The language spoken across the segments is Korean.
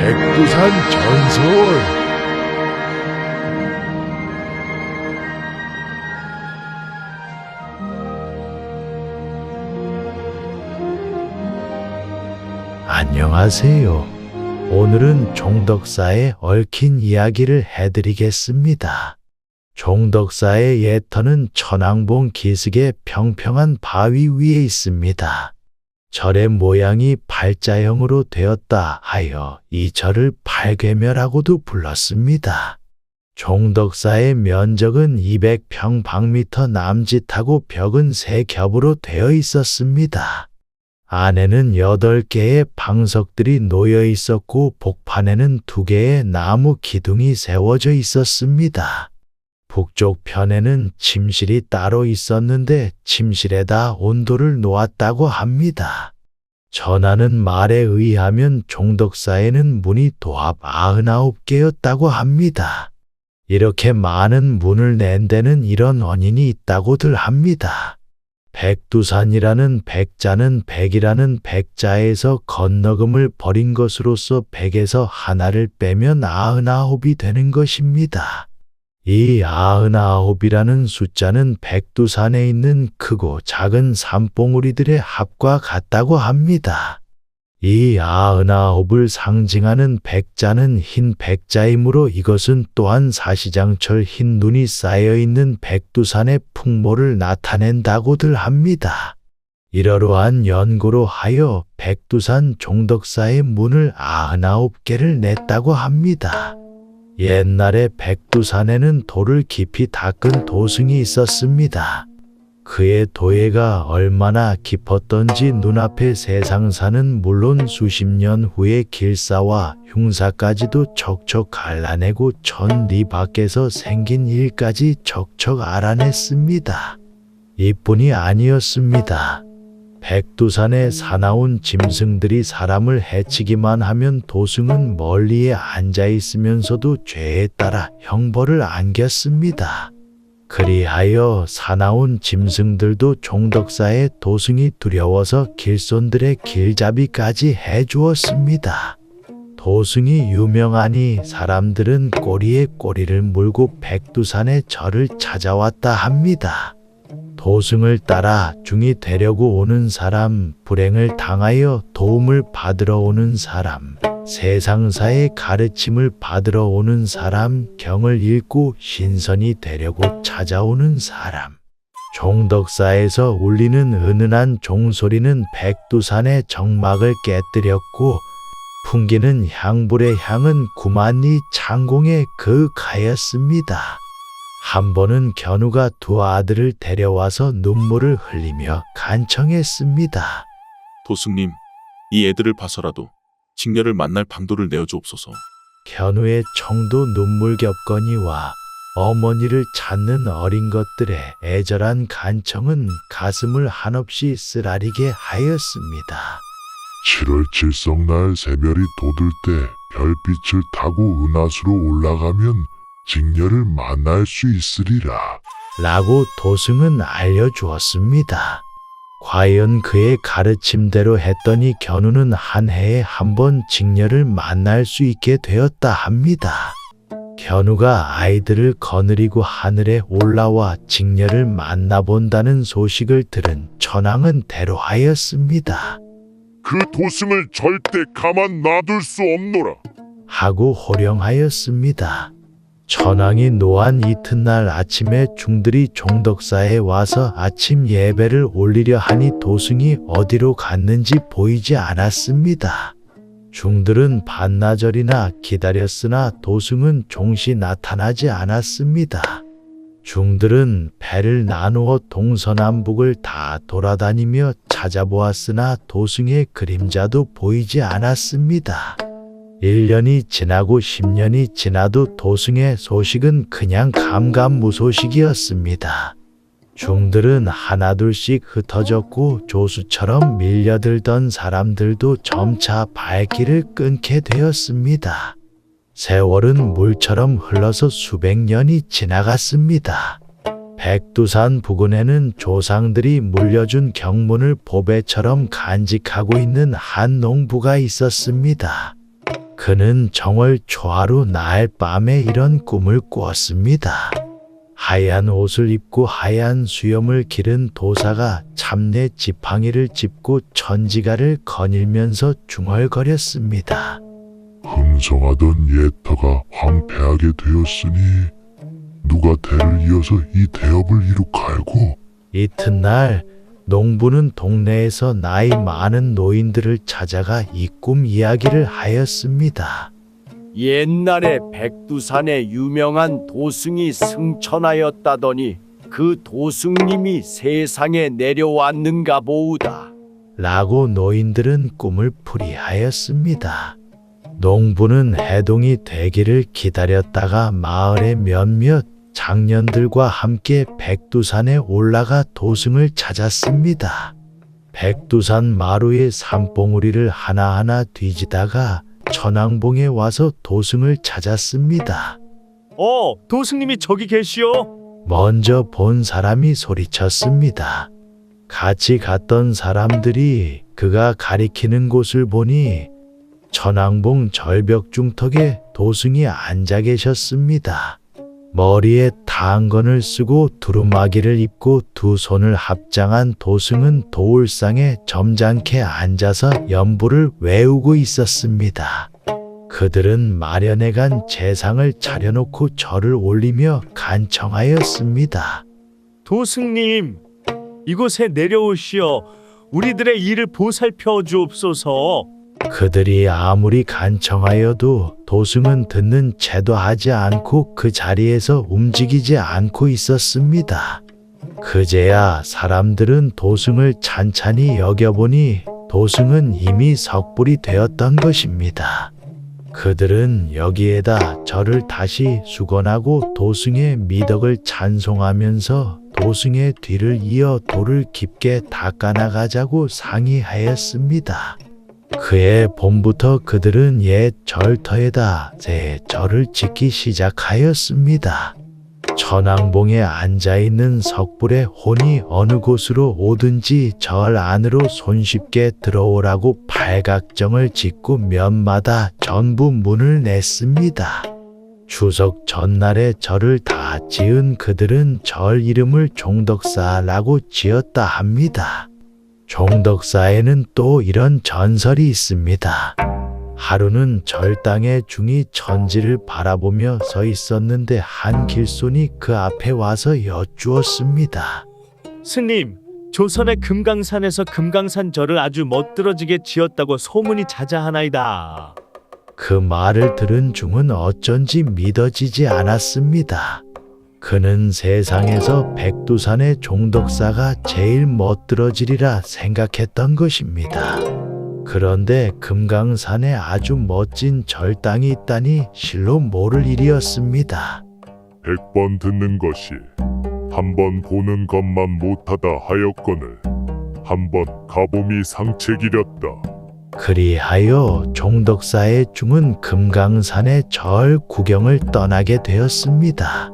백두산 전설. 안녕하세요. 오늘은 종덕사에 얽힌 이야기를 해드리겠습니다. 종덕사의 예터는 천왕봉 기슭의 평평한 바위 위에 있습니다. 절의 모양이 팔자형으로 되었다 하여 이 절을 팔괴멸하고도 불렀습니다. 종덕사의 면적은 200평방미터 남짓하고 벽은 3겹으로 되어 있었습니다. 안에는 8개의 방석들이 놓여 있었고 복판에는 2개의 나무 기둥이 세워져 있었습니다. 북쪽 편에는 침실이 따로 있었는데 침실에다 온돌을 놓았다고 합니다. 전하는 말에 의하면 종덕사에는 문이 도합 99개였다고 합니다. 이렇게 많은 문을 낸 데는 이런 원인이 있다고들 합니다. 백두산이라는 백자는 백이라는 백자에서 건너금을 버린 것으로서 백에서 하나를 빼면 99이 되는 것입니다. 이 99이라는 숫자는 백두산에 있는 크고 작은 산봉우리들의 합과 같다고 합니다. 이 99을 상징하는 백자는 흰 백자이므로 이것은 또한 사시장철 흰 눈이 쌓여있는 백두산의 풍모를 나타낸다고들 합니다. 이러한 연고로 하여 백두산 종덕사의 문을 99개를 냈다고 합니다. 옛날에 백두산에는 돌을 깊이 닦은 도승이 있었습니다. 그의 도예가 얼마나 깊었던지 눈앞의 세상사는 물론 수십 년 후의 길사와 흉사까지도 척척 갈라내고 천리 밖에서 생긴 일까지 척척 알아냈습니다. 이뿐이 아니었습니다. 백두산에 사나운 짐승들이 사람을 해치기만 하면 도승은 멀리에 앉아 있으면서도 죄에 따라 형벌을 안겼습니다. 그리하여 사나운 짐승들도 종덕사의 도승이 두려워서 길손들의 길잡이까지 해주었습니다. 도승이 유명하니 사람들은 꼬리에 꼬리를 물고 백두산의 절을 찾아왔다 합니다. 도승을 따라 중이 되려고 오는 사람, 불행을 당하여 도움을 받으러 오는 사람, 세상사의 가르침을 받으러 오는 사람, 경을 읽고 신선이 되려고 찾아오는 사람. 종덕사에서 울리는 은은한 종소리는 백두산의 정막을 깨뜨렸고 풍기는 향불의 향은 구만리 창공에 그윽하였습니다. 한 번은 견우가 2 아들을 데려와서 눈물을 흘리며 간청했습니다. 도승님, 이 애들을 봐서라도 직녀를 만날 방도를 내어주옵소서. 견우의 청도 눈물겹거니와 어머니를 찾는 어린 것들의 애절한 간청은 가슴을 한없이 쓰라리게 하였습니다. 7월 칠성날 새별이 돋을 때 별빛을 타고 은하수로 올라가면 직녀를 만날 수 있으리라. 라고 도승은 알려주었습니다. 과연 그의 가르침대로 했더니 견우는 한 해에 한 번 직녀를 만날 수 있게 되었다 합니다. 견우가 아이들을 거느리고 하늘에 올라와 직녀를 만나본다는 소식을 들은 천왕은 대로하였습니다. 그 도승을 절대 가만 놔둘 수 없노라. 하고 호령하였습니다. 천왕이 노한 이튿날 아침에 중들이 종덕사에 와서 아침 예배를 올리려 하니 도승이 어디로 갔는지 보이지 않았습니다. 중들은 반나절이나 기다렸으나 도승은 종시 나타나지 않았습니다. 중들은 배를 나누어 동서남북을 다 돌아다니며 찾아보았으나 도승의 그림자도 보이지 않았습니다. 1년이 지나고 10년이 지나도 도승의 소식은 그냥 감감무소식이었습니다. 중들은 하나둘씩 흩어졌고 조수처럼 밀려들던 사람들도 점차 발길을 끊게 되었습니다. 세월은 물처럼 흘러서 수백 년이 지나갔습니다. 백두산 부근에는 조상들이 물려준 경문을 보배처럼 간직하고 있는 한 농부가 있었습니다. 그는 정월 초하루 날 밤에 이런 꿈을 꾸었습니다. 하얀 옷을 입고 하얀 수염을 기른 도사가 참내 지팡이를 짚고 천지가를 거닐면서 중얼거렸습니다. 흥성하던 예터가 황폐하게 되었으니 누가 대를 이어서 이 대업을 이룩하고. 이튿날 농부는 동네에서 나이 많은 노인들을 찾아가 이 꿈 이야기를 하였습니다. 옛날에 백두산에 유명한 도승이 승천하였다더니 그 도승님이 세상에 내려왔는가 보우다. 라고 노인들은 꿈을 풀이하였습니다. 농부는 해동이 되기를 기다렸다가 마을의 몇몇 장년들과 함께 백두산에 올라가 도승을 찾았습니다. 백두산 마루의 산봉우리를 하나하나 뒤지다가 천왕봉에 와서 도승을 찾았습니다. 도승님이 저기 계시오. 먼저 본 사람이 소리쳤습니다. 같이 갔던 사람들이 그가 가리키는 곳을 보니 천왕봉 절벽 중턱에 도승이 앉아 계셨습니다. 머리에 타한건을 쓰고 두루마기를 입고 두 손을 합장한 도승은 도울상에 점잖게 앉아서 연부를 외우고 있었습니다. 그들은 마련해간 제상을 차려놓고 절을 올리며 간청하였습니다. 도승님, 이곳에 내려오시어 우리들의 일을 보살펴 주옵소서. 그들이 아무리 간청하여도 도승은 듣는 채도 하지 않고 그 자리에서 움직이지 않고 있었습니다. 그제야 사람들은 도승을 찬찬히 여겨보니 도승은 이미 석불이 되었던 것입니다. 그들은 여기에다 절을 다시 수건하고 도승의 미덕을 찬송하면서 도승의 뒤를 이어 돌을 깊게 닦아나가자고 상의하였습니다. 그해 봄부터 그들은 옛 절터에다 새 절을 짓기 시작하였습니다. 천왕봉에 앉아있는 석불의 혼이 어느 곳으로 오든지 절 안으로 손쉽게 들어오라고 팔각정을 짓고 면마다 전부 문을 냈습니다. 추석 전날에 절을 다 지은 그들은 절 이름을 종덕사라고 지었다 합니다. 종덕사에는 또 이런 전설이 있습니다. 하루는 절당의 중이 천지를 바라보며 서 있었는데 한 길손이 그 앞에 와서 여쭈었습니다. 스님, 조선의 금강산에서 금강산절을 아주 멋들어지게 지었다고 소문이 자자하나이다. 그 말을 들은 중은 어쩐지 믿어지지 않았습니다. 그는 세상에서 백두산의 종덕사가 제일 멋들어지리라 생각했던 것입니다. 그런데 금강산에 아주 멋진 절당이 있다니 실로 모를 일이었습니다. 100번 듣는 것이 한 번 보는 것만 못하다 하였거늘 한 번 가봄이 상책이렸다. 그리하여 종덕사의 중은 금강산의 절 구경을 떠나게 되었습니다.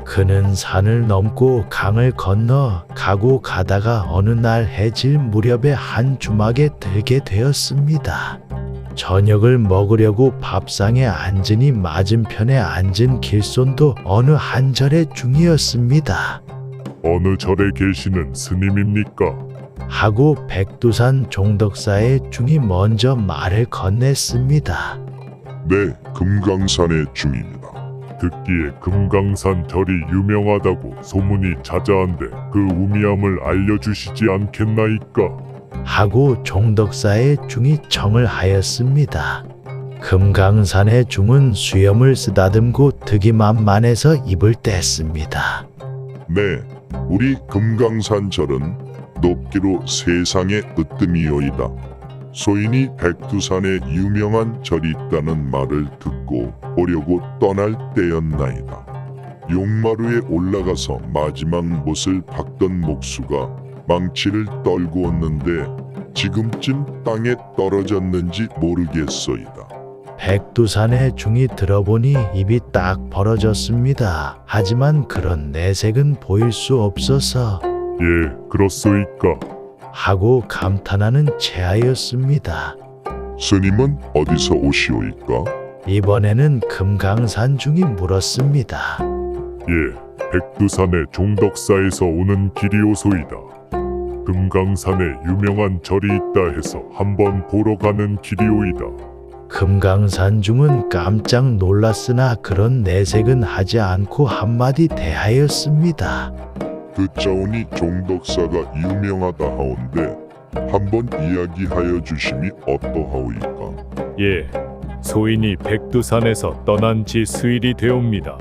그는 산을 넘고 강을 건너 가고 가다가 어느 날 해질 무렵에 한 주막에 들게 되었습니다. 저녁을 먹으려고 밥상에 앉으니 맞은편에 앉은 길손도 어느 한 절의 중이었습니다. 어느 절에 계시는 스님입니까? 하고 백두산 종덕사의 중이 먼저 말을 건넸습니다. 네, 금강산의 중입니다. 듣기에 금강산 절이 유명하다고 소문이 자자한데 그 우미함을 알려주시지 않겠나이까? 하고 종덕사의 중이 청을 하였습니다. 금강산의 중은 수염을 쓰다듬고 득이만만해서 입을 뗐습니다. 네, 우리 금강산 절은 높기로 세상에 으뜸이오이다. 소인이 백두산에 유명한 절이 있다는 말을 듣고 보려고 떠날 때였나이다. 용마루에 올라가서 마지막 못을 박던 목수가 망치를 떨구었는데 지금쯤 땅에 떨어졌는지 모르겠소이다. 백두산의 중이 들어보니 입이 딱 벌어졌습니다. 하지만 그런 내색은 보일 수 없어서 예, 그렇소이까. 하고 감탄하는 체하였습니다. 스님은 어디서 오시오이까? 이번에는 금강산 중이 물었습니다. 예, 백두산의 종덕사에서 오는 길이오소이다. 금강산에 유명한 절이 있다 해서 한번 보러 가는 길이오이다. 금강산중은 깜짝 놀랐으나 그런 내색은 하지 않고 한마디 대하였습니다. 듣자오니 종덕사가 유명하다 하온데 한번 이야기하여 주심이 어떠하오이까? 예, 소인이 백두산에서 떠난 지 수일이 되옵니다.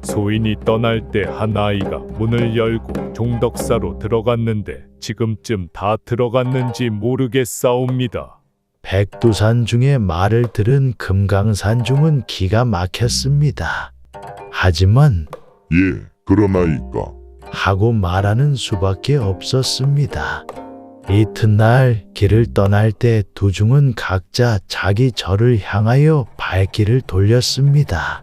소인이 떠날 때 한 아이가 문을 열고 종덕사로 들어갔는데 지금쯤 다 들어갔는지 모르겠사옵니다. 백두산중의 말을 들은 금강산중은 기가 막혔습니다. 하지만 예, 그러나이까. 하고 말하는 수밖에 없었습니다. 이튿날 길을 떠날 때 두 중은 각자 자기 절을 향하여 발길을 돌렸습니다.